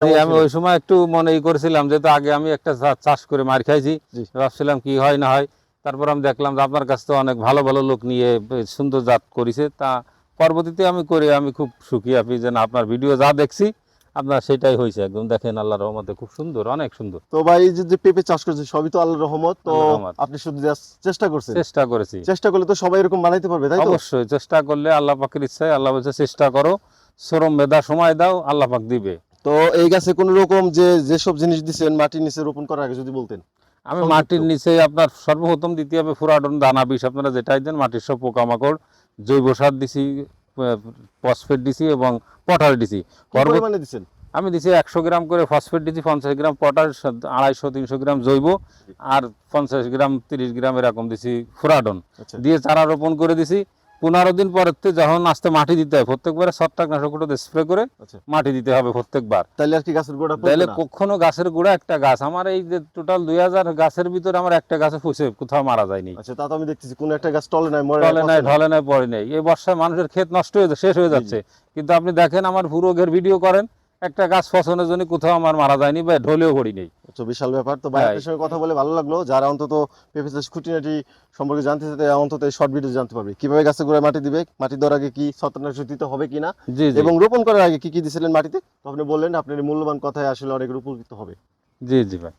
আমি ওই সময় একটু মনেই করেছিলাম, যেহেতু আগে আমি একটা চাষ করে মার খাইছি, ভাবছিলাম কি হয় না হয়। তারপর আমি দেখলাম যে আপনার কাছে তো অনেক ভালো ভালো লোক নিয়ে সুন্দর জাত করেছে, তা পরবর্তীতে আমি করে আমি খুব সুখী আপনি যে না, আপনার ভিডিও যা দেখছি আপনার সেটাই হয়েছে একদম। দেখেন আল্লাহর রহমতে খুব সুন্দর, অনেক সুন্দর। তো ভাই এই যে পেঁপে চাষ করছেন সবই তো আল্লাহর রহমত, তো আল্লাহর রহমত। আপনি শুধু just চেষ্টা করছেন। চেষ্টা করেছি, চেষ্টা করলে তো সবাই এরকম বানাইতে পারবে, তাই তো? অবশ্যই চেষ্টা করলে আল্লাহ পাকের ইচ্ছায়, আল্লাহ বলছে চেষ্টা করো, শ্রম মেধা সময় দাও, আল্লাহ পাক দিবে। তো এই গাছে কোন রকম যেসব জিনিস দিচ্ছেন মাটির নিচে রোপণ করার আগে যদি বলতেন। আমি সংক্ষিপ্ত। মাটির নিচে আপনার সর্বপ্রথম দিতে হবে ফুরাডন দানা বিষ, আপনারা যেটাই দেন, মাটির সব পোকামাকড়, জৈব সার দিছি, ফসফেট দিছি এবং পটাশ দিছি। কি পরিমাণে দিচ্ছেন? আমি দিছি 100 গ্রাম করে ফসফেট দিছি, 50 গ্রাম পটাশ, 250-300 গ্রাম জৈব, আর 50 গ্রাম 30 গ্রাম এরকম দিছি ফুরাডন। আচ্ছা। দিয়ে চারা রোপণ করে দিছি। 15 দিন পরের থেকে যখন আস্তে মাটি দিতে হয়, প্রত্যেকবারে ছত্রাকনাশক স্প্রে করে আচ্ছা। মাটি দিতে হবে প্রত্যেকবার। তাহলে আর কি গাছের গোড়া পড়বে তাহলে না? কখনো গাছের গোড়া, একটা গাছ আমার এই যে টোটাল 2000 গাছের ভিতরে আমার একটা গাছে ফুসে কোথাও মারা যায়নি। আচ্ছা, তা তো আমি দেখতেছি কোন একটা গাছ টলে নাই, মরে টলে নাই, পচে ঢলে নাই, পড়ে নেই। এই বর্ষায় মানুষের ক্ষেত নষ্ট হয়ে শেষ হয়ে যাচ্ছে, কিন্তু আপনি দেখেন আমার পুরোগের ভিডিও করেন, একটা গাছ ফসলের জন্য কোথাও আমার মারা যায়নি বা ঢলেও পড়ি নেই। আচ্ছা, বিশাল ব্যাপার। তো ভাই আপনার সঙ্গে কথা বলে ভালো লাগলো। যারা অন্তত পেঁপে চাষ খুঁটিনাটি সম্পর্কে জানতে চাইতে অন্তত এই শর্ট ভিডিও জানতে পারবে কিভাবে গাছে গোড়ায় মাটি দিবে, মাটি দেওয়ার আগে কি ছত্রাকনাশক দিতে হবে কিনা, জি জি এবং রোপণ করার আগে কি কি দিছিলেন মাটিতে। তো আপনি বললেন আপনার এই মূল্যবান কথায় আসলে অনেক উপকৃত হবে। জি জি ভাই।